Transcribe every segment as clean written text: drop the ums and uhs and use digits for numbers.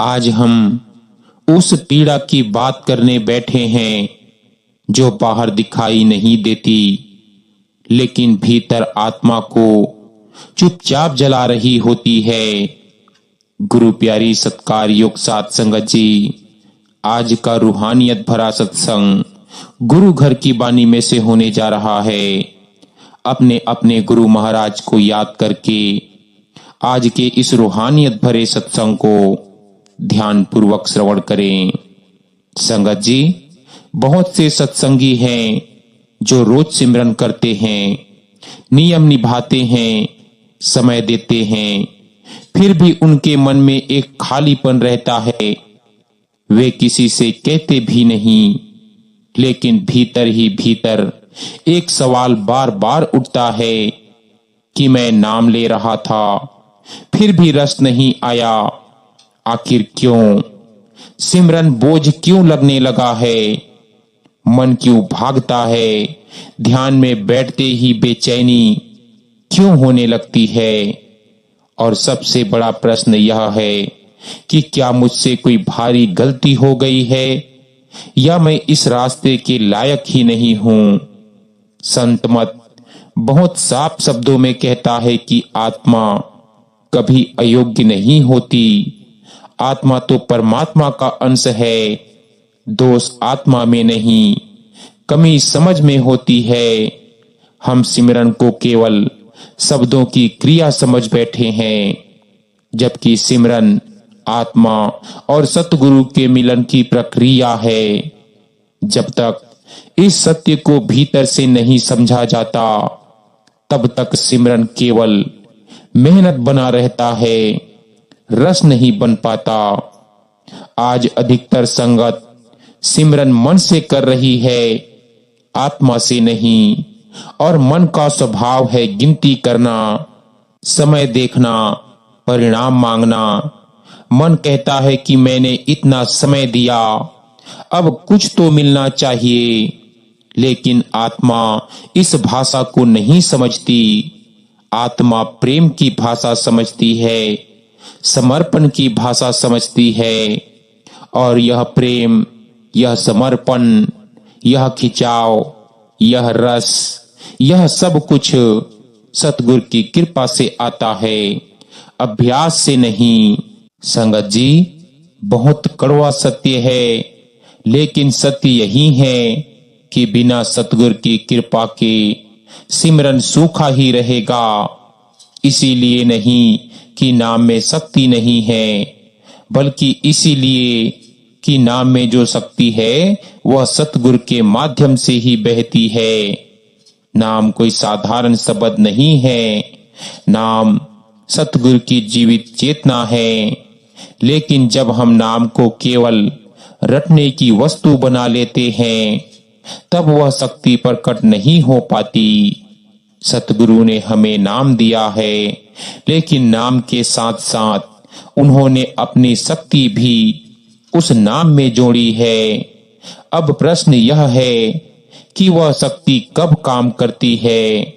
आज हम उस पीड़ा की बात करने बैठे हैं जो बाहर दिखाई नहीं देती, लेकिन भीतर आत्मा को चुपचाप जला रही होती है। गुरु प्यारी सत्कार योग साथ संगत जी, आज का रूहानियत भरा सत्संग गुरु घर की बानी में से होने जा रहा है। अपने अपने गुरु महाराज को याद करके आज के इस रूहानियत भरे सत्संग को ध्यान पूर्वक श्रवण करें। संगत जी, बहुत से सत्संगी हैं जो रोज सिमरन करते हैं, नियम निभाते हैं, समय देते हैं, फिर भी उनके मन में एक खालीपन रहता है। वे किसी से कहते भी नहीं, लेकिन भीतर ही भीतर एक सवाल बार बार उठता है कि मैं नाम ले रहा था, फिर भी रस नहीं आया। आखिर क्यों? सिमरन बोझ क्यों लगने लगा है? मन क्यों भागता है? ध्यान में बैठते ही बेचैनी क्यों होने लगती है? और सबसे बड़ा प्रश्न यह है कि क्या मुझसे कोई भारी गलती हो गई है या मैं इस रास्ते के लायक ही नहीं हूं? संत मत बहुत साफ शब्दों में कहता है कि आत्मा कभी अयोग्य नहीं होती। आत्मा तो परमात्मा का अंश है। दोष आत्मा में नहीं, कमी समझ में होती है। हम सिमरन को केवल शब्दों की क्रिया समझ बैठे हैं, जबकि सिमरन आत्मा और सतगुरु के मिलन की प्रक्रिया है। जब तक इस सत्य को भीतर से नहीं समझा जाता, तब तक सिमरन केवल मेहनत बना रहता है, रस नहीं बन पाता। आज अधिकतर संगत सिमरन मन से कर रही है, आत्मा से नहीं, और मन का स्वभाव है गिनती करना, समय देखना, परिणाम मांगना। मन कहता है कि मैंने इतना समय दिया, अब कुछ तो मिलना चाहिए, लेकिन आत्मा इस भाषा को नहीं समझती। आत्मा प्रेम की भाषा समझती है, समर्पण की भाषा समझती है, और यह प्रेम, यह समर्पण, यह खिंचाव, यह रस, यह सब कुछ सतगुरु की कृपा से आता है, अभ्यास से नहीं। संगत जी, बहुत कड़वा सत्य है, लेकिन सत्य यही है कि बिना सतगुरु की कृपा के सिमरन सूखा ही रहेगा। इसीलिए नहीं कि नाम में शक्ति नहीं है, बल्कि इसीलिए कि नाम में जो शक्ति है वह सतगुरु के माध्यम से ही बहती है। नाम कोई साधारण शब्द नहीं है, नाम सतगुरु की जीवित चेतना है। लेकिन जब हम नाम को केवल रटने की वस्तु बना लेते हैं, तब वह शक्ति प्रकट नहीं हो पाती। सतगुरु ने हमें नाम दिया है, लेकिन नाम के साथ साथ उन्होंने अपनी शक्ति भी उस नाम में जोड़ी है। अब प्रश्न यह है कि वह शक्ति कब काम करती है?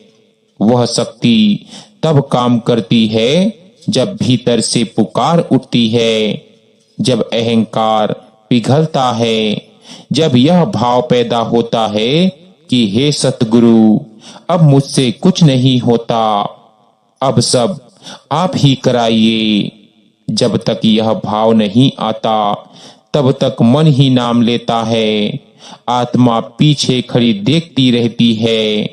वह शक्ति तब काम करती है जब भीतर से पुकार उठती है, जब अहंकार पिघलता है, जब यह भाव पैदा होता है कि हे सतगुरु, अब मुझसे कुछ नहीं होता, अब सब आप ही कराइए। जब तक यह भाव नहीं आता, तब तक मन ही नाम लेता है, आत्मा पीछे खड़ी देखती रहती है।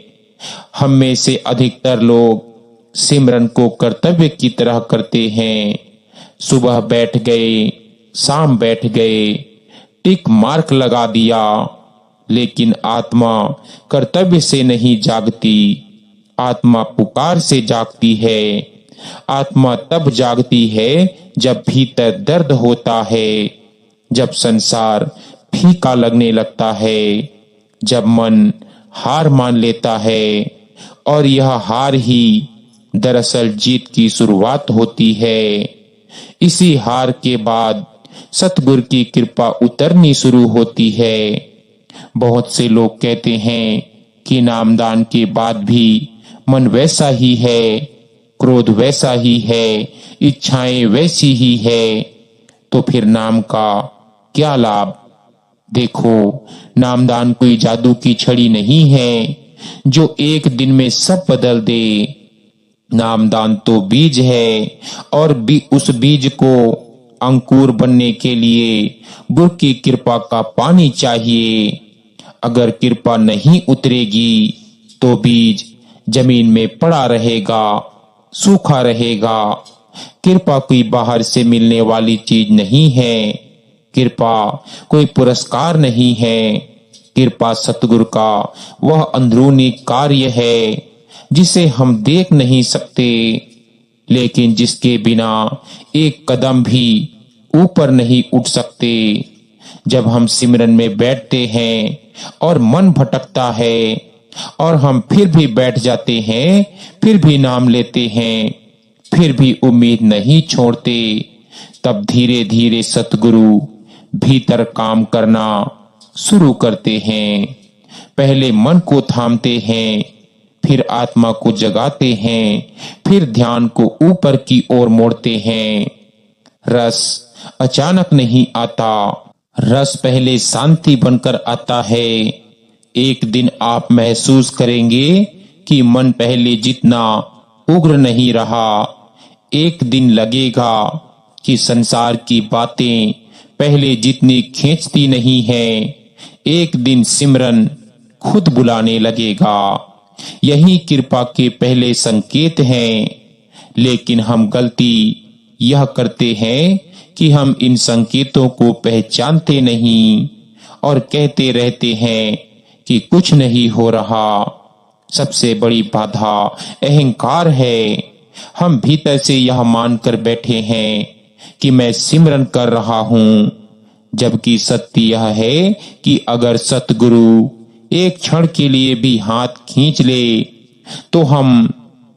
हम में से अधिकतर लोग सिमरन को कर्तव्य की तरह करते हैं। सुबह बैठ गए, शाम बैठ गए, टिक मार्क लगा दिया, लेकिन आत्मा कर्तव्य से नहीं जागती, आत्मा पुकार से जागती है। आत्मा तब जागती है जब भीतर दर्द होता है, जब संसार फीका लगने लगता है, जब मन हार मान लेता है, और यह हार ही दरअसल जीत की शुरुआत होती है। इसी हार के बाद सतगुरु की कृपा उतरनी शुरू होती है। बहुत से लोग कहते हैं कि नामदान के बाद भी मन वैसा ही है, क्रोध वैसा ही है, इच्छाएं वैसी ही है, तो फिर नाम का क्या लाभ। देखो, नामदान कोई जादू की छड़ी नहीं है जो एक दिन में सब बदल दे। नामदान तो बीज है, और उस बीज को अंकुर बनने के लिए गुरु की कृपा का पानी चाहिए। अगर कृपा नहीं उतरेगी तो बीज जमीन में पड़ा रहेगा, सूखा रहेगा। कृपा कोई बाहर से मिलने वाली चीज नहीं है। कृपा कोई पुरस्कार नहीं है। कृपा सतगुरु का वह अंदरूनी कार्य है जिसे हम देख नहीं सकते, लेकिन जिसके बिना एक कदम भी ऊपर नहीं उठ सकते। जब हम सिमरन में बैठते हैं और मन भटकता है और हम फिर भी बैठ जाते हैं, फिर भी नाम लेते हैं, फिर भी उम्मीद नहीं छोड़ते, तब धीरे धीरे सतगुरु भीतर काम करना शुरू करते हैं। पहले मन को थामते हैं, फिर आत्मा को जगाते हैं, फिर ध्यान को ऊपर की ओर मोड़ते हैं। रस अचानक नहीं आता, रस पहले शांति बनकर आता है। एक दिन आप महसूस करेंगे कि मन पहले जितना उग्र नहीं रहा। एक दिन लगेगा कि संसार की बातें पहले जितनी खींचती नहीं है। एक दिन सिमरन खुद बुलाने लगेगा। यही कृपा के पहले संकेत हैं। लेकिन हम गलती यह करते हैं कि हम इन संकेतों को पहचानते नहीं और कहते रहते हैं कि कुछ नहीं हो रहा। सबसे बड़ी बाधा अहंकार है। हम भीतर से यह मानकर बैठे हैं कि मैं सिमरन कर रहा हूं, जबकि सत्य यह है कि अगर सतगुरु एक क्षण के लिए भी हाथ खींच ले तो हम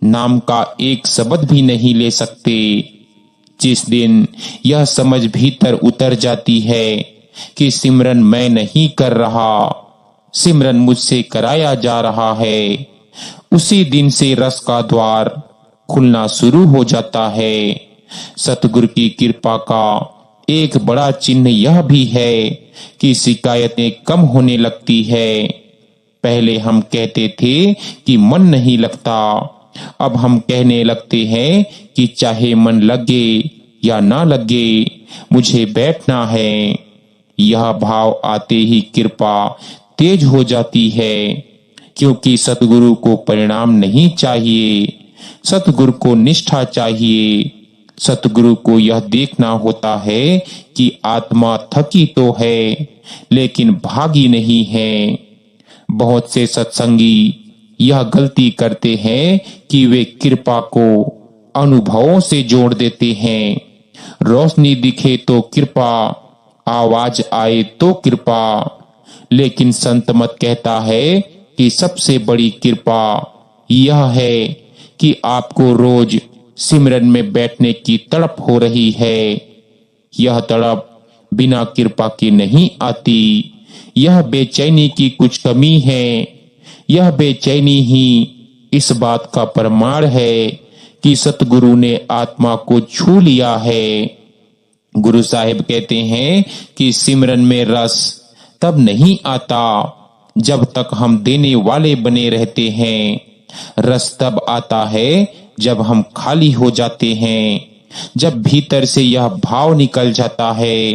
नाम का एक शब्द भी नहीं ले सकते। जिस दिन यह समझ भीतर उतर जाती है कि सिमरन मैं नहीं कर रहा, सिमरन मुझसे कराया जा रहा है, उसी दिन से रस का द्वार खुलना शुरू हो जाता है। सतगुरु की कृपा का एक बड़ा चिन्ह यह भी है कि शिकायतें कम होने लगती है। पहले हम कहते थे कि मन नहीं लगता, अब हम कहने लगते हैं कि चाहे मन लगे या ना लगे, मुझे बैठना है। यह भाव आते ही कृपा तेज हो जाती है, क्योंकि सतगुरु को परिणाम नहीं चाहिए, सतगुरु को निष्ठा चाहिए। सतगुरु को यह देखना होता है कि आत्मा थकी तो है लेकिन भागी नहीं है। बहुत से सत्संगी यह गलती करते हैं कि वे कृपा को अनुभवों से जोड़ देते हैं। रोशनी दिखे तो कृपा, आवाज आए तो कृपा। लेकिन संत मत कहता है कि सबसे बड़ी कृपा यह है कि आपको रोज सिमरन में बैठने की तड़प हो रही है। यह तड़प बिना कृपा के नहीं आती। यह बेचैनी की कुछ कमी है। यह बेचैनी ही इस बात का प्रमाण है कि सतगुरु ने आत्मा को छू लिया है। गुरु साहिब कहते हैं कि सिमरन में रस तब नहीं आता जब तक हम देने वाले बने रहते हैं। रस तब आता है जब हम खाली हो जाते हैं, जब भीतर से यह भाव निकल जाता है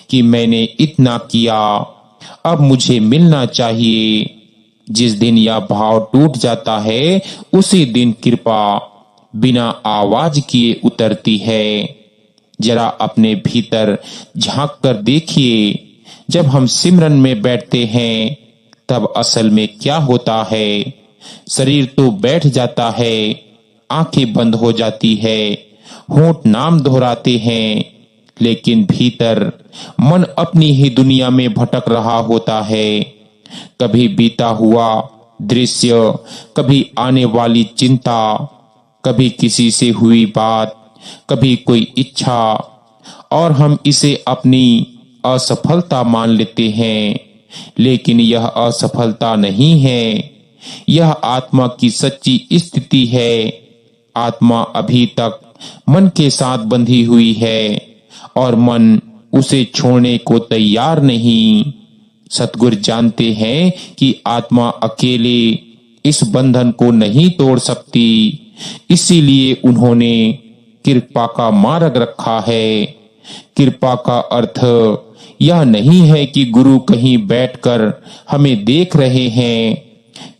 कि मैंने इतना किया, अब मुझे मिलना चाहिए। जिस दिन यह भाव टूट जाता है, उसी दिन कृपा बिना आवाज किए उतरती है। जरा अपने भीतर झांक कर देखिए, जब हम सिमरन में बैठते हैं तब असल में क्या होता है। शरीर तो बैठ जाता है, आंखें बंद हो जाती है, होंठ नाम दोहराते हैं, लेकिन भीतर मन अपनी ही दुनिया में भटक रहा होता है। कभी बीता हुआ दृश्य, कभी आने वाली चिंता, कभी किसी से हुई बात, कभी कोई इच्छा, और हम इसे अपनी असफलता मान लेते हैं। लेकिन यह असफलता नहीं है, यह आत्मा की सच्ची स्थिति है। आत्मा अभी तक मन के साथ बंधी हुई है और मन उसे छोड़ने को तैयार नहीं। सतगुरु जानते हैं कि आत्मा अकेले इस बंधन को नहीं तोड़ सकती, इसीलिए उन्होंने कृपा का मार्ग रखा है। कृपा का अर्थ यह नहीं है कि गुरु कहीं बैठकर हमें देख रहे हैं।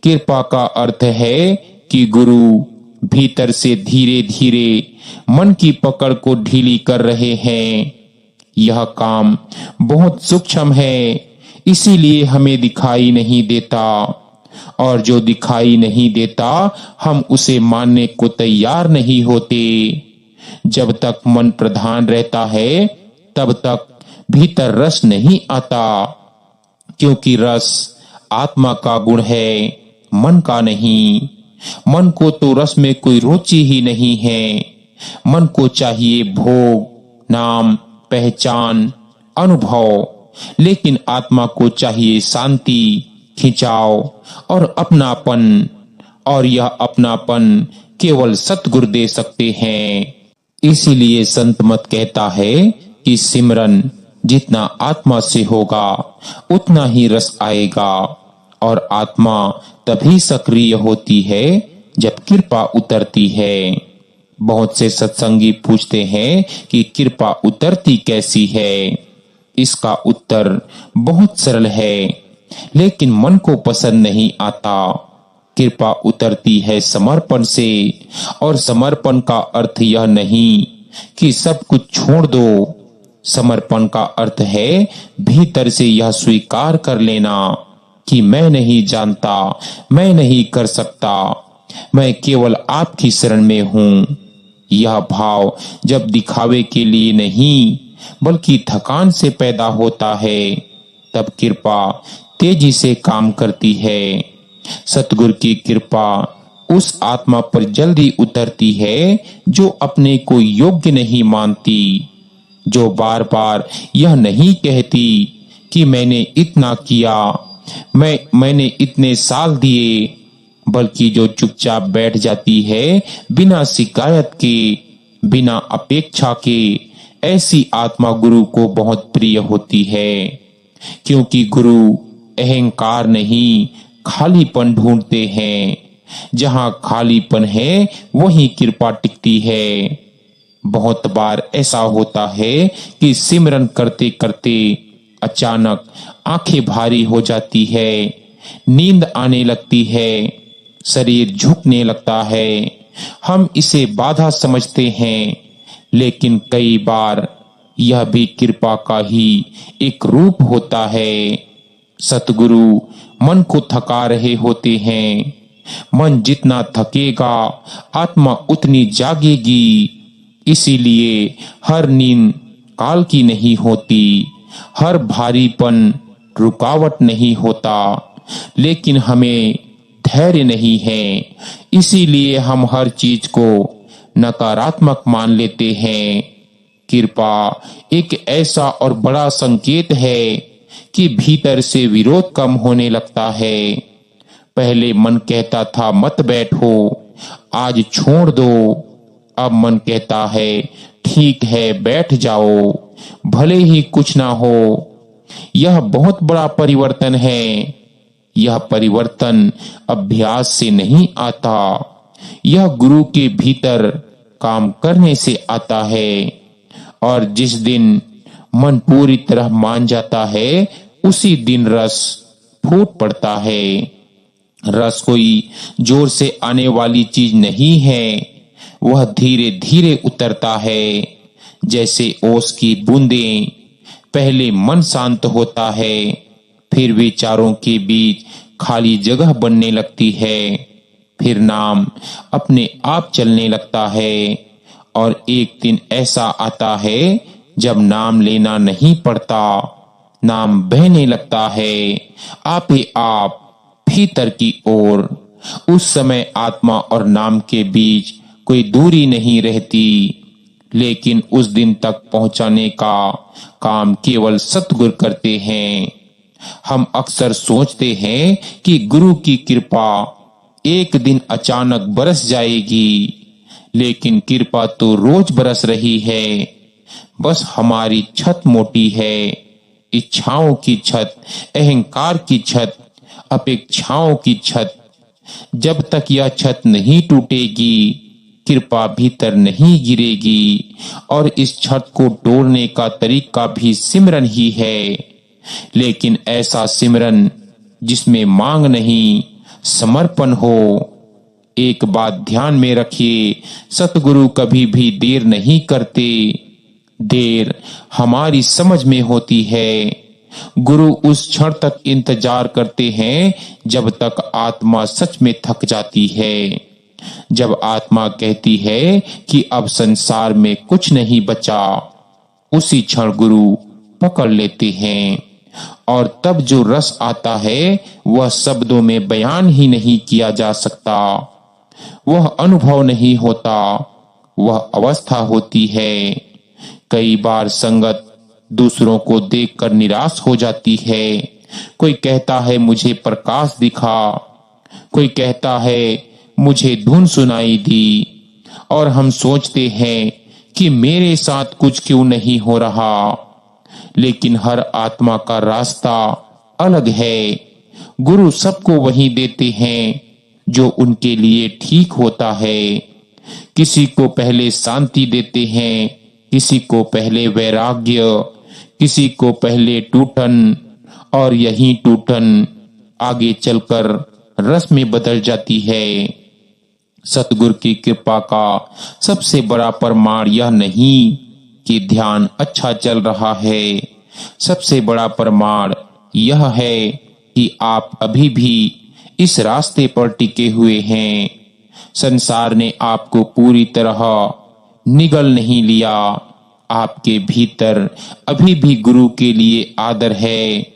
कृपा का अर्थ है कि गुरु भीतर से धीरे धीरे मन की पकड़ को ढीली कर रहे हैं। यह काम बहुत सूक्ष्म है, इसीलिए हमें दिखाई नहीं देता, और जो दिखाई नहीं देता हम उसे मानने को तैयार नहीं होते। जब तक मन प्रधान रहता है तब तक भीतर रस नहीं आता, क्योंकि रस आत्मा का गुण है, मन का नहीं। मन को तो रस में कोई रुचि ही नहीं है। मन को चाहिए भोग, नाम, पहचान, अनुभव, लेकिन आत्मा को चाहिए शांति, खिंचाव और अपनापन, और यह अपनापन केवल सतगुरु दे सकते हैं। इसीलिए संत मत कहता है कि सिमरन जितना आत्मा से होगा उतना ही रस आएगा, और आत्मा तभी सक्रिय होती है जब कृपा उतरती है। बहुत से सत्संगी पूछते हैं कि कृपा उतरती कैसी है। इसका उत्तर बहुत सरल है, लेकिन मन को पसंद नहीं आता। कृपा उतरती है समर्पण से, और समर्पण का अर्थ यह नहीं कि सब कुछ छोड़ दो। समर्पण का अर्थ है भीतर से यह स्वीकार कर लेना कि मैं नहीं जानता, मैं नहीं कर सकता, मैं केवल आपकी शरण में हूं। यह भाव जब दिखावे के लिए नहीं बल्कि थकान से पैदा होता है, तब कृपा तेजी से काम करती है। सतगुरु की कृपा उस आत्मा पर जल्दी उतरती है जो अपने को योग्य नहीं मानती, जो बार बार यह नहीं कहती कि मैंने इतना किया, मैंने इतने साल दिए, बल्कि जो चुपचाप बैठ जाती है बिना शिकायत के, बिना अपेक्षा के। ऐसी आत्मा गुरु को बहुत प्रिय होती है, क्योंकि गुरु अहंकार नहीं खालीपन ढूंढते हैं। जहां खालीपन है वहीं कृपा टिकती है। बहुत बार ऐसा होता है कि सिमरन करते करते अचानक आंखें भारी हो जाती है, नींद आने लगती है, शरीर झुकने लगता है। हम इसे बाधा समझते हैं, लेकिन कई बार यह भी कृपा का ही एक रूप होता है। सतगुरु मन को थका रहे होते हैं। मन जितना थकेगा आत्मा उतनी जागेगी। इसीलिए हर नींद काल की नहीं होती, हर भारीपन रुकावट नहीं होता, लेकिन हमें धैर्य नहीं है, इसीलिए हम हर चीज को नकारात्मक मान लेते हैं। कृपा एक ऐसा और बड़ा संकेत है कि भीतर से विरोध कम होने लगता है। पहले मन कहता था मत बैठो, आज छोड़ दो। अब मन कहता है ठीक है बैठ जाओ, भले ही कुछ ना हो। यह बहुत बड़ा परिवर्तन है। यह परिवर्तन अभ्यास से नहीं आता, यह गुरु के भीतर काम करने से आता है। और जिस दिन मन पूरी तरह मान जाता है उसी दिन रस फूट पड़ता है। रस कोई जोर से आने वाली चीज नहीं है, वह धीरे धीरे उतरता है, जैसे ओस की बूंदें। पहले मन शांत होता है, फिर विचारों के बीच खाली जगह बनने लगती है, फिर नाम अपने आप चलने लगता है। और एक दिन ऐसा आता है जब नाम लेना नहीं पड़ता, नाम बहने लगता है आप ही आप भीतर की ओर। उस समय आत्मा और नाम के बीच कोई दूरी नहीं रहती, लेकिन उस दिन तक पहुंचाने का काम केवल सतगुरु करते हैं। हम अक्सर सोचते हैं कि गुरु की कृपा एक दिन अचानक बरस जाएगी, लेकिन कृपा तो रोज बरस रही है। बस हमारी छत मोटी है, इच्छाओं की छत, अहंकार की छत, अपेक्षाओं की छत। जब तक यह छत नहीं टूटेगी, कृपा भीतर नहीं गिरेगी। और इस छत को तोड़ने का तरीका भी सिमरन ही है, लेकिन ऐसा सिमरन जिसमें मांग नहीं, समर्पण हो। एक बात ध्यान में रखिए, सतगुरु कभी भी देर नहीं करते। देर हमारी समझ में होती है। गुरु उस क्षण तक इंतजार करते हैं जब तक आत्मा सच में थक जाती है। जब आत्मा कहती है कि अब संसार में कुछ नहीं बचा, उसी क्षण गुरु पकड़ लेते हैं। और तब जो रस आता है वह शब्दों में बयान ही नहीं किया जा सकता। वह अनुभव नहीं होता, वह अवस्था होती है। कई बार संगत दूसरों को देखकर निराश हो जाती है। कोई कहता है मुझे प्रकाश दिखा, कोई कहता है मुझे धुन सुनाई दी, और हम सोचते हैं कि मेरे साथ कुछ क्यों नहीं हो रहा। लेकिन हर आत्मा का रास्ता अलग है। गुरु सबको वही देते हैं जो उनके लिए ठीक होता है। किसी को पहले शांति देते हैं, किसी को पहले वैराग्य, किसी को पहले टूटन, और यही टूटन आगे चलकर रस में बदल जाती है। सतगुरु की कृपा का सबसे बड़ा प्रमाण यह नहीं कि ध्यान अच्छा चल रहा है। सबसे बड़ा प्रमाण यह है कि आप अभी भी इस रास्ते पर टिके हुए हैं। संसार ने आपको पूरी तरह निगल नहीं लिया। आपके भीतर अभी भी गुरु के लिए आदर है,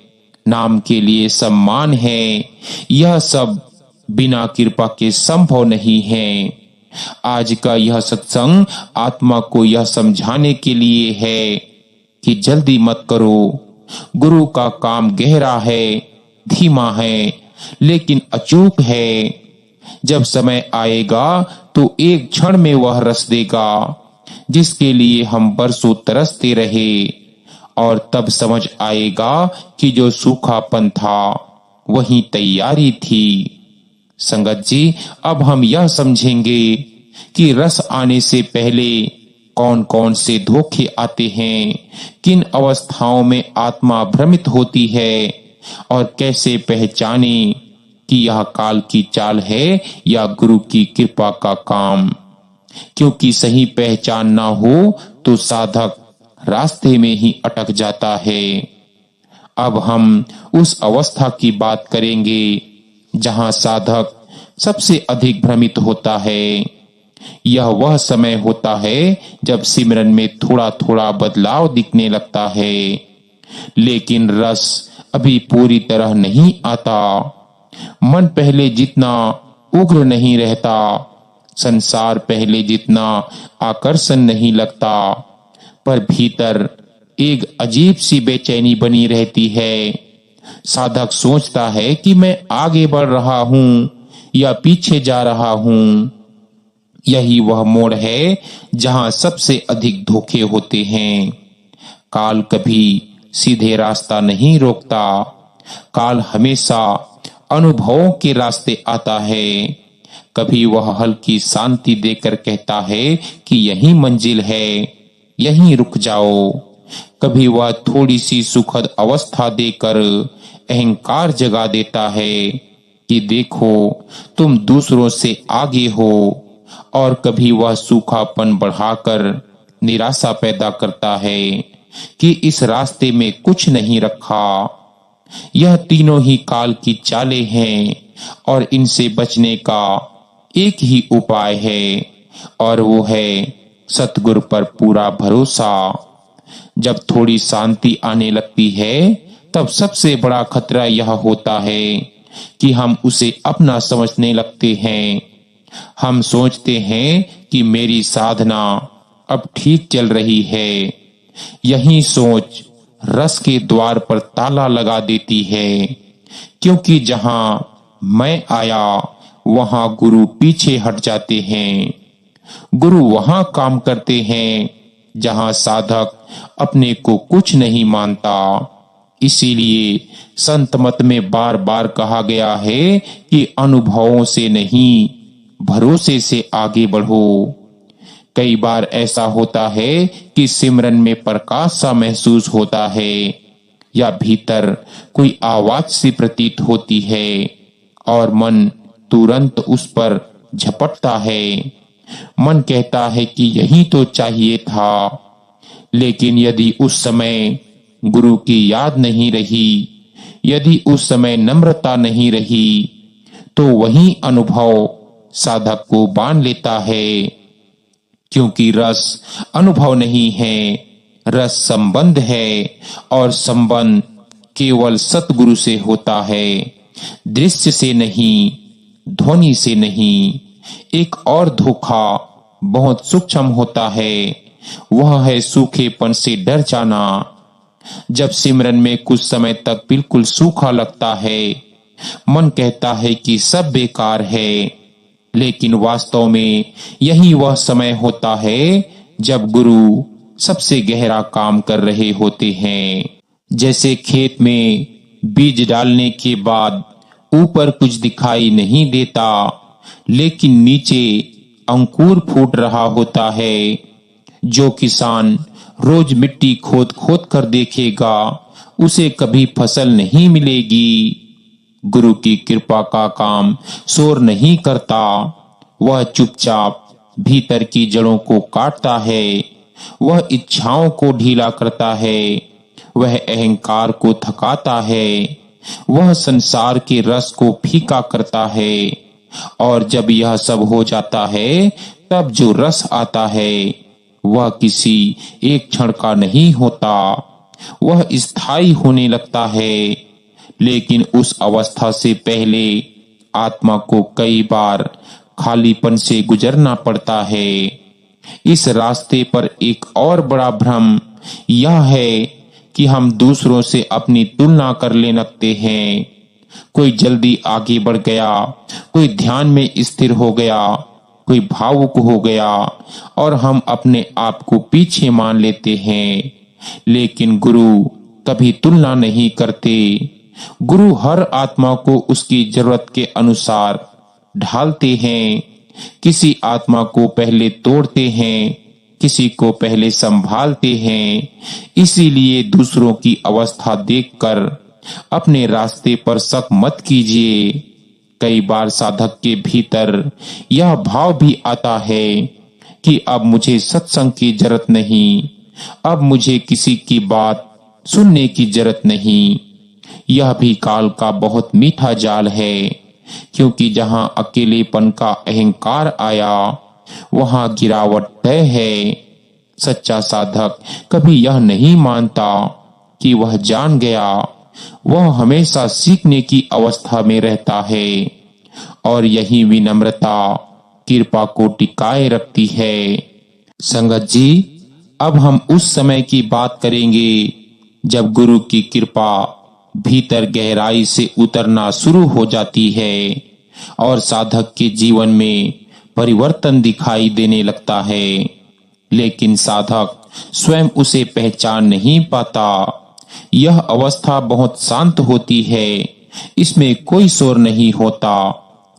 नाम के लिए सम्मान है। यह सब बिना कृपा के संभव नहीं है। आज का यह सत्संग आत्मा को यह समझाने के लिए है कि जल्दी मत करो। गुरु का काम गहरा है, धीमा है, लेकिन अचूक है। जब समय आएगा तो एक क्षण में वह रस देगा जिसके लिए हम बरसों तरसते रहे। और तब समझ आएगा कि जो सूखापन था वही तैयारी थी। संगत जी, अब हम यह समझेंगे कि रस आने से पहले कौन कौन से धोखे आते हैं, किन अवस्थाओं में आत्मा भ्रमित होती है, और कैसे पहचाने कि यह काल की चाल है या गुरु की कृपा का काम। क्योंकि सही पहचान ना हो तो साधक रास्ते में ही अटक जाता है। अब हम उस अवस्था की बात करेंगे जहां साधक सबसे अधिक भ्रमित होता है। यह वह समय होता है जब सिमरन में थोड़ा थोड़ा बदलाव दिखने लगता है, लेकिन रस अभी पूरी तरह नहीं आता। मन पहले जितना उग्र नहीं रहता, संसार पहले जितना आकर्षण नहीं लगता, पर भीतर एक अजीब सी बेचैनी बनी रहती है। साधक सोचता है कि मैं आगे बढ़ रहा हूं या पीछे जा रहा हूं। यही वह मोड़ है जहां सबसे अधिक धोखे होते हैं। काल कभी सीधे रास्ता नहीं रोकता। काल हमेशा अनुभवों के रास्ते आता है। कभी वह हल्की शांति देकर कहता है कि यही मंजिल है, यहीं रुक जाओ। कभी वह थोड़ी सी सुखद अवस्था देकर अहंकार जगा देता है कि देखो तुम दूसरों से आगे हो। और कभी वह सूखापन बढ़ाकर निराशा पैदा करता है कि इस रास्ते में कुछ नहीं रखा। यह तीनों ही काल की चालें हैं और इनसे बचने का एक ही उपाय है, और वो है सतगुरु पर पूरा भरोसा। जब थोड़ी शांति आने लगती है तब सबसे बड़ा खतरा यह होता है कि हम उसे अपना समझने लगते हैं। हम सोचते हैं कि मेरी साधना अब ठीक चल रही है। यही सोच रस के द्वार पर ताला लगा देती है, क्योंकि जहां मैं आया वहां गुरु पीछे हट जाते हैं। गुरु वहां काम करते हैं जहां साधक अपने को कुछ नहीं मानता। इसीलिए संत मत में बार बार कहा गया है कि अनुभवों से नहीं, भरोसे से आगे बढ़ो। कई बार ऐसा होता है कि सिमरन में प्रकाश सा महसूस होता है या भीतर कोई आवाज सी प्रतीत होती है और मन तुरंत उस पर झपटता है। मन कहता है कि यही तो चाहिए था। लेकिन यदि उस समय गुरु की याद नहीं रही, यदि उस समय नम्रता नहीं रही, तो वही अनुभव साधक को बांध लेता है। क्योंकि रस अनुभव नहीं है, रस संबंध है और संबंध केवल सतगुरु से होता है, दृश्य से नहीं, ध्वनि से नहीं। एक और धोखा बहुत सूक्ष्म होता है, वह है सूखेपन से डर जाना। जब सिमरन में कुछ समय तक बिल्कुल सूखा लगता है, मन कहता है कि सब बेकार है। लेकिन वास्तव में यही वह समय होता है जब गुरु सबसे गहरा काम कर रहे होते हैं। जैसे खेत में बीज डालने के बाद ऊपर कुछ दिखाई नहीं देता, लेकिन नीचे अंकुर फूट रहा होता है। जो किसान रोज मिट्टी खोद खोद कर देखेगा, उसे कभी फसल नहीं मिलेगी। गुरु की कृपा का काम शोर नहीं करता, वह चुपचाप भीतर की जड़ों को काटता है। वह इच्छाओं को ढीला करता है, वह अहंकार को थकाता है, वह संसार के रस को फीका करता है। और जब यह सब हो जाता है, तब जो रस आता है वह किसी एक क्षण का नहीं होता, वह स्थायी होने लगता है। लेकिन उस अवस्था से पहले आत्मा को कई बार खालीपन से गुजरना पड़ता है। इस रास्ते पर एक और बड़ा भ्रम यह है कि हम दूसरों से अपनी तुलना कर ले लगते हैं। कोई जल्दी आगे बढ़ गया, कोई ध्यान में स्थिर हो गया, कोई भावुक हो गया और हम अपने आप को पीछे मान लेते हैं। लेकिन गुरु कभी तुलना नहीं करते। गुरु हर आत्मा को उसकी जरूरत के अनुसार ढालते हैं। किसी आत्मा को पहले तोड़ते हैं, किसी को पहले संभालते हैं। इसीलिए दूसरों की अवस्था देखकर अपने रास्ते पर शक मत कीजिए। कई बार साधक के भीतर यह भाव भी आता है कि अब मुझे सत्संग की जरूरत नहीं, अब मुझे किसी की बात सुनने की जरूरत नहीं। यह भी काल का बहुत मीठा जाल है, क्योंकि जहां अकेलेपन का अहंकार आया, वहां गिरावट तय है। सच्चा साधक कभी यह नहीं मानता कि वह जान गया। वह हमेशा सीखने की अवस्था में रहता है और यही विनम्रता कृपा को टिकाए रखती है। संगत जी, अब हम उस समय की बात करेंगे जब गुरु की कृपा भीतर गहराई से उतरना शुरू हो जाती है और साधक के जीवन में परिवर्तन दिखाई देने लगता है। लेकिन साधक स्वयं उसे पहचान नहीं पाता। यह अवस्था बहुत शांत होती है, इसमें कोई शोर नहीं होता,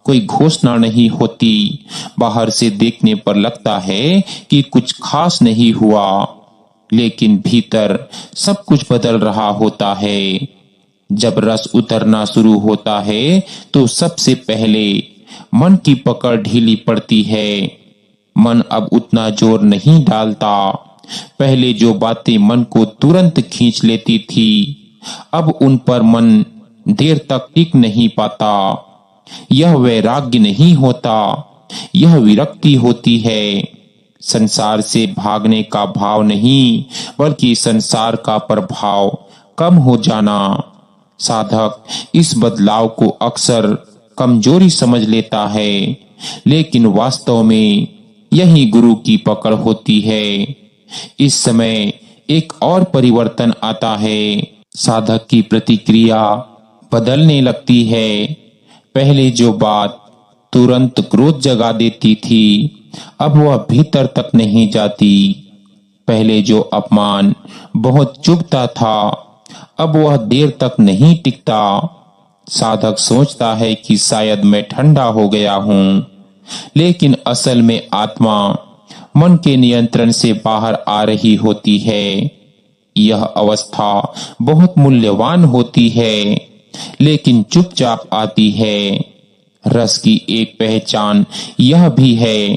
कोई घोषणा नहीं होती। बाहर से देखने पर लगता है कि कुछ खास नहीं हुआ, लेकिन भीतर सब कुछ बदल रहा होता है। जब रस उतरना शुरू होता है तो सबसे पहले मन की पकड़ ढीली पड़ती है। मन अब उतना जोर नहीं डालता। पहले जो बातें मन को तुरंत खींच लेती थी, अब उन पर मन देर तक टिक नहीं पाता। यह वैराग्य नहीं होता, यह विरक्ति होती है। संसार से भागने का भाव नहीं, बल्कि संसार का प्रभाव कम हो जाना। साधक इस बदलाव को अक्सर कमजोरी समझ लेता है, लेकिन वास्तव में यही गुरु की पकड़ होती है। इस समय एक और परिवर्तन आता है। साधक की प्रतिक्रिया बदलने लगती है। पहले जो बात तुरंत क्रोध जगा देती थी, अब वह भीतर तक नहीं जाती। पहले जो अपमान बहुत चुभता था, अब वह देर तक नहीं टिकता। साधक सोचता है कि शायद मैं ठंडा हो गया हूं, लेकिन असल में आत्मा मन के नियंत्रण से बाहर आ रही होती है। यह अवस्था बहुत मूल्यवान होती है, लेकिन चुपचाप आती है। रस की एक पहचान यह भी है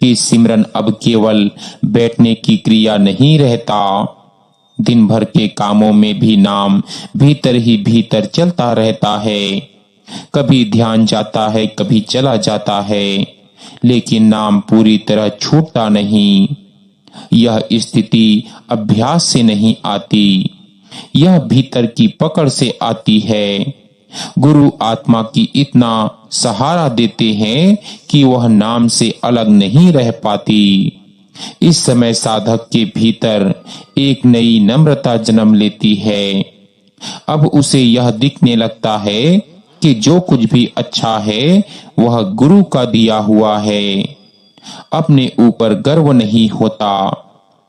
कि सिमरन अब केवल बैठने की क्रिया नहीं रहता। दिन भर के कामों में भी नाम भीतर ही भीतर चलता रहता है। कभी ध्यान जाता है, कभी चला जाता है, लेकिन नाम पूरी तरह छूटता नहीं। यह स्थिति अभ्यास से नहीं आती, यह भीतर की पकड़ से आती है। गुरु आत्मा की इतना सहारा देते हैं कि वह नाम से अलग नहीं रह पाती। इस समय साधक के भीतर एक नई नम्रता जन्म लेती है। अब उसे यह दिखने लगता है कि जो कुछ भी अच्छा है वह गुरु का दिया हुआ है। अपने ऊपर गर्व नहीं होता,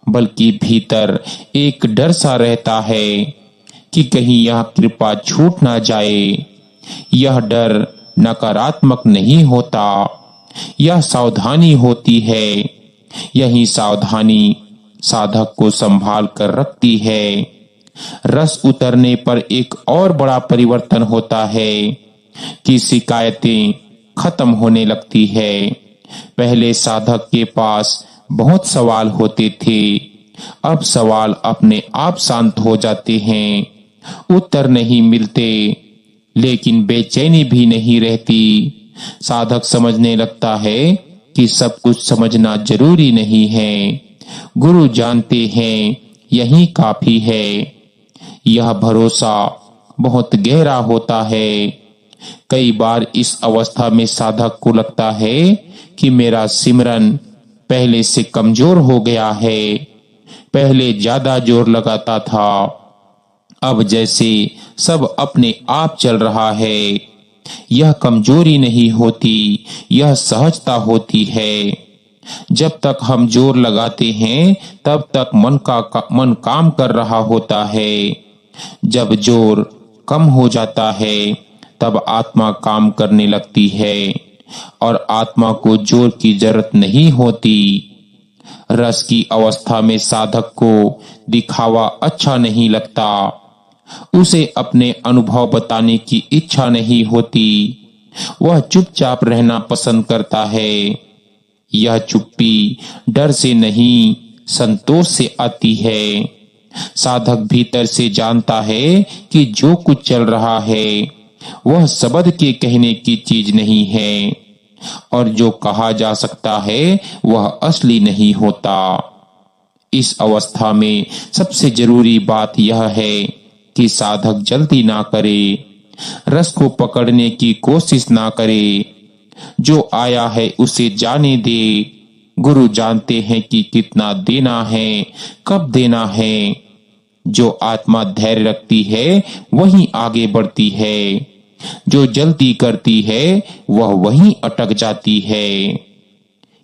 बल्कि भीतर एक डर सा रहता है कि कहीं यह कृपा छूट ना जाए। यह डर नकारात्मक नहीं होता, यह सावधानी होती है। यही सावधानी साधक को संभाल कर रखती है। रस उतरने पर एक और बड़ा परिवर्तन होता है कि शिकायतें खत्म होने लगती है। पहले साधक के पास बहुत सवाल होते थे, अब सवाल अपने आप शांत हो जाते हैं। उत्तर नहीं मिलते, लेकिन बेचैनी भी नहीं रहती। साधक समझने लगता है कि सब कुछ समझना जरूरी नहीं है। गुरु जानते हैं यही काफी है। यह भरोसा बहुत गहरा होता है। कई बार इस अवस्था में साधक को लगता है कि मेरा सिमरन पहले से कमजोर हो गया है। पहले ज्यादा जोर लगाता था, अब जैसे सब अपने आप चल रहा है। यह कमजोरी नहीं होती, यह सहजता होती है। जब तक हम जोर लगाते हैं तब तक मन काम कर रहा होता है। जब जोर कम हो जाता है तब आत्मा काम करने लगती है, और आत्मा को जोर की जरूरत नहीं होती। रस की अवस्था में साधक को दिखावा अच्छा नहीं लगता। उसे अपने अनुभव बताने की इच्छा नहीं होती। वह चुपचाप रहना पसंद करता है। यह चुप्पी डर से नहीं, संतोष से आती है। साधक भीतर से जानता है कि जो कुछ चल रहा है वह शब्द के कहने की चीज नहीं है, और जो कहा जा सकता है वह असली नहीं होता। इस अवस्था में सबसे जरूरी बात यह है कि साधक जल्दी ना करे, रस को पकड़ने की कोशिश ना करे। जो आया है उसे जाने दे। गुरु जानते हैं कि कितना देना है, कब देना है। जो आत्मा धैर्य रखती है वही आगे बढ़ती है। जो जल्दी करती है वह वहीं अटक जाती है।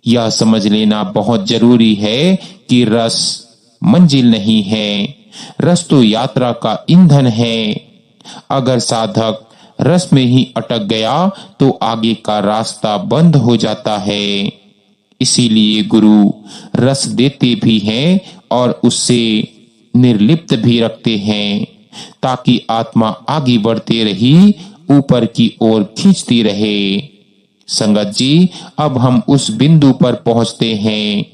यह समझ लेना बहुत जरूरी है कि रस मंजिल नहीं है, रस तो यात्रा का ईंधन है। अगर साधक रस में ही अटक गया तो आगे का रास्ता बंद हो जाता है। इसीलिए गुरु रस देते भी हैं और उससे निर्लिप्त भी रखते हैं, ताकि आत्मा आगे बढ़ते रही, ऊपर की ओर खींचती रहे। संगत जी, अब हम उस बिंदु पर पहुंचते हैं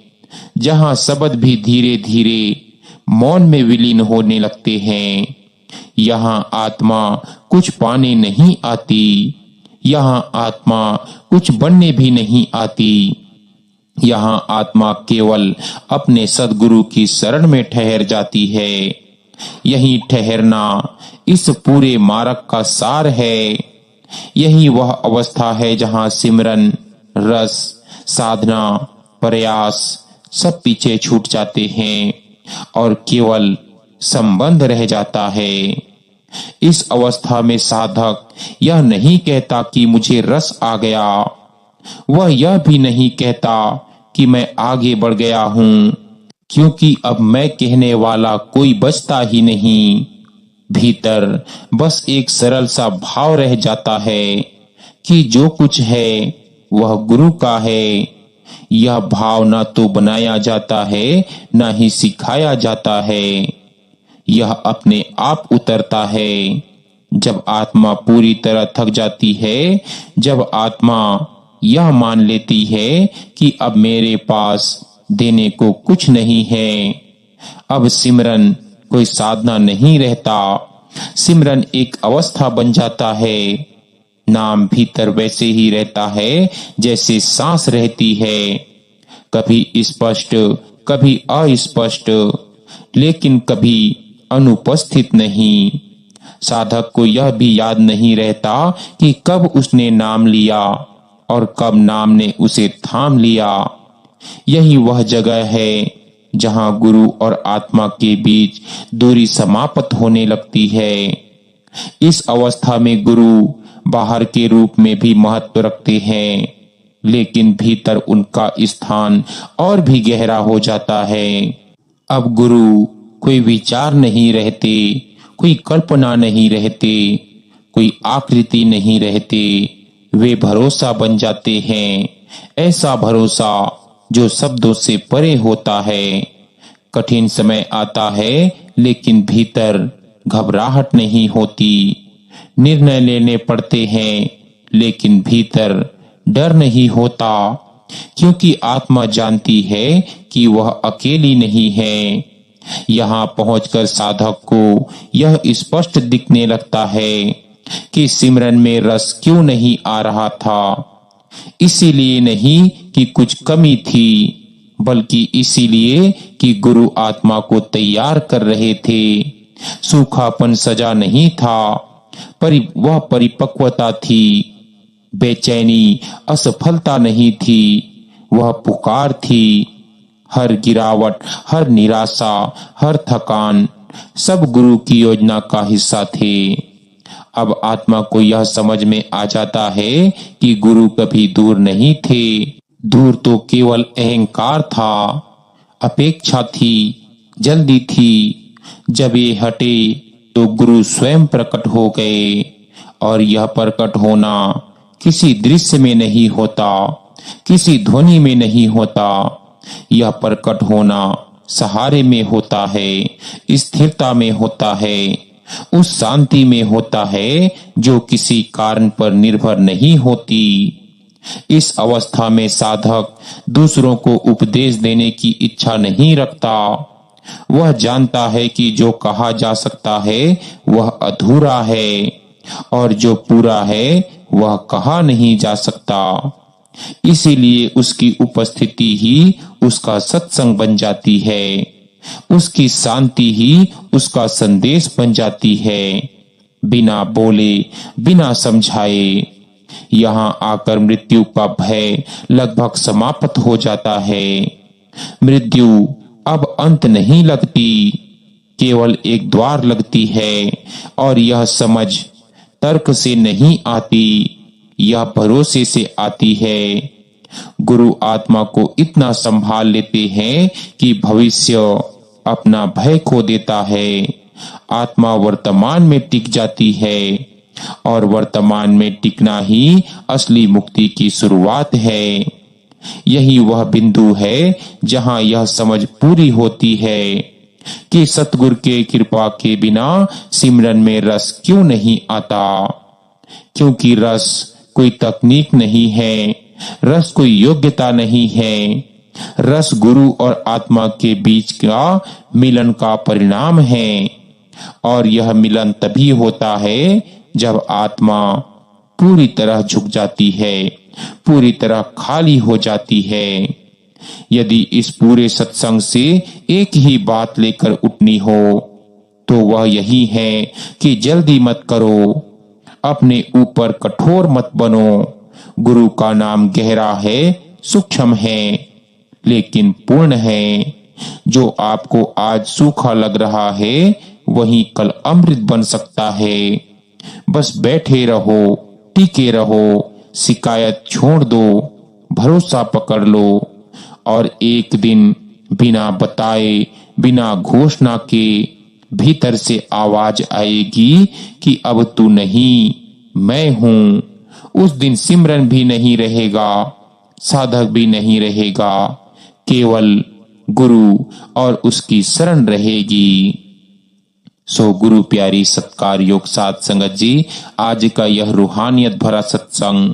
जहां शब्द भी धीरे धीरे मौन में विलीन होने लगते हैं। यहाँ आत्मा कुछ पाने नहीं आती, यहाँ आत्मा कुछ बनने भी नहीं आती। यहाँ आत्मा केवल अपने सद्गुरु की शरण में ठहर जाती है। यही ठहरना इस पूरे मार्ग का सार है। यही वह अवस्था है जहाँ सिमरन, रस, साधना, प्रयास सब पीछे छूट जाते हैं और केवल संबंध रह जाता है। इस अवस्था में साधक यह नहीं कहता कि मुझे रस आ गया, वह यह भी नहीं कहता कि मैं आगे बढ़ गया हूँ। क्योंकि अब मैं कहने वाला कोई बचता ही नहीं। भीतर बस एक सरल सा भाव रह जाता है कि जो कुछ है वह गुरु का है। यह भाव ना तो बनाया जाता है, ना ही सिखाया जाता है। यह अपने आप उतरता है। जब आत्मा पूरी तरह थक जाती है, जब आत्मा यह मान लेती है कि अब मेरे पास देने को कुछ नहीं है, अब सिमरन कोई साधना नहीं रहता। सिमरन एक अवस्था बन जाता है। नाम भीतर वैसे ही रहता है जैसे सांस रहती है, कभी स्पष्ट, कभी अस्पष्ट, लेकिन कभी अनुपस्थित नहीं। साधक को यह भी याद नहीं रहता कि कब उसने नाम लिया और कब नाम ने उसे थाम लिया। यही वह जगह है जहां गुरु और आत्मा के बीच दूरी समाप्त होने लगती है। इस अवस्था में गुरु बाहर के रूप में भी महत्व रखते हैं, लेकिन भीतर उनका स्थान और भी गहरा हो जाता है। अब गुरु कोई विचार नहीं रहते, कोई कल्पना नहीं रहते, कोई आकृति नहीं रहते। वे भरोसा बन जाते हैं, ऐसा भरोसा जो शब्दों से परे होता है। कठिन समय आता है, लेकिन भीतर घबराहट नहीं होती। निर्णय लेने पड़ते हैं, लेकिन भीतर डर नहीं होता, क्योंकि आत्मा जानती है कि वह अकेली नहीं है। यहाँ पहुंचकर साधक को यह स्पष्ट दिखने लगता है कि सिमरन में रस क्यों नहीं आ रहा था। इसीलिए नहीं कि कुछ कमी थी, बल्कि इसीलिए कि गुरु आत्मा को तैयार कर रहे थे। सूखापन सजा नहीं था, वह परिपक्वता थी। बेचैनी असफलता नहीं थी, वह पुकार थी। हर गिरावट, हर निराशा, हर थकान, सब गुरु की योजना का हिस्सा थे। अब आत्मा को यह समझ में आ जाता है कि गुरु कभी दूर नहीं थे। दूर तो केवल अहंकार था, अपेक्षा थी, जल्दी थी। जब ये हटे तो गुरु स्वयं प्रकट हो गए। और यह प्रकट होना किसी दृश्य में नहीं होता, किसी ध्वनि में नहीं होता। यह प्रकट होना सहारे में होता है, स्थिरता में होता है, उस शांति में होता है जो किसी कारण पर निर्भर नहीं होती। इस अवस्था में साधक दूसरों को उपदेश देने की इच्छा नहीं रखता। वह जानता है कि जो कहा जा सकता है वह अधूरा है, और जो पूरा है वह कहा नहीं जा सकता। इसीलिए उसकी उपस्थिति ही उसका सत्संग बन जाती है, उसकी शांति ही उसका संदेश बन जाती है। बिना बोले, बिना समझाए यहाँ आकर मृत्यु का भय लगभग समाप्त हो जाता है। मृत्यु अब अंत नहीं लगती, केवल एक द्वार लगती है। और यह समझ तर्क से नहीं आती, यह भरोसे से आती है। गुरु आत्मा को इतना संभाल लेते हैं कि भविष्य अपना भय खो देता है। आत्मा वर्तमान में टिक जाती है, और वर्तमान में टिकना ही असली मुक्ति की शुरुआत है। यही वह बिंदु है जहां यह समझ पूरी होती है कि सतगुरु के कृपा के बिना सिमरन में रस क्यों नहीं आता। क्योंकि रस कोई तकनीक नहीं है, रस कोई योग्यता नहीं है। रस गुरु और आत्मा के बीच का मिलन का परिणाम है। और यह मिलन तभी होता है जब आत्मा पूरी तरह झुक जाती है, पूरी तरह खाली हो जाती है। यदि इस पूरे सत्संग से एक ही बात लेकर उठनी हो तो वह यही है कि जल्दी मत करो, अपने ऊपर कठोर मत बनो। गुरु का नाम गहरा है, सूक्ष्म है, लेकिन पूर्ण है। जो आपको आज सूखा लग रहा है वही कल अमृत बन सकता है। बस बैठे रहो, टिके रहो, शिकायत छोड़ दो, भरोसा पकड़ लो, और एक दिन बिना बताए, बिना घोषणा के भीतर से आवाज आएगी कि अब तू नहीं, मैं हूं। उस दिन सिमरन भी नहीं रहेगा, साधक भी नहीं रहेगा, केवल गुरु और उसकी शरण रहेगी। सो गुरु प्यारी सत्कार योग साध संगत जी, आज का यह रूहानियत भरा सत्संग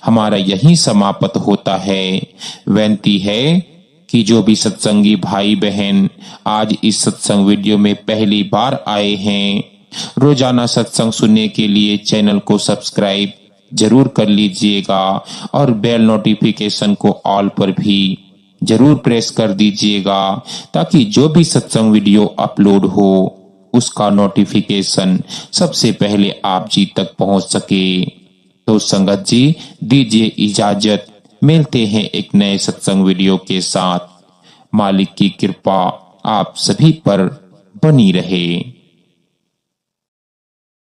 हमारा यही समाप्त होता है। विनती है कि जो भी सत्संगी भाई बहन आज इस सत्संग वीडियो में पहली बार आए हैं, रोजाना सत्संग सुनने के लिए चैनल को सब्सक्राइब जरूर कर लीजिएगा और बेल नोटिफिकेशन को ऑल पर भी जरूर प्रेस कर दीजिएगा, ताकि जो भी सत्संग वीडियो अपलोड हो उसका नोटिफिकेशन सबसे पहले आप जी तक पहुंच सके। तो संगत जी दीजिए इजाजत, मिलते हैं एक नए सत्संग वीडियो के साथ। मालिक की कृपा आप सभी पर बनी रहे।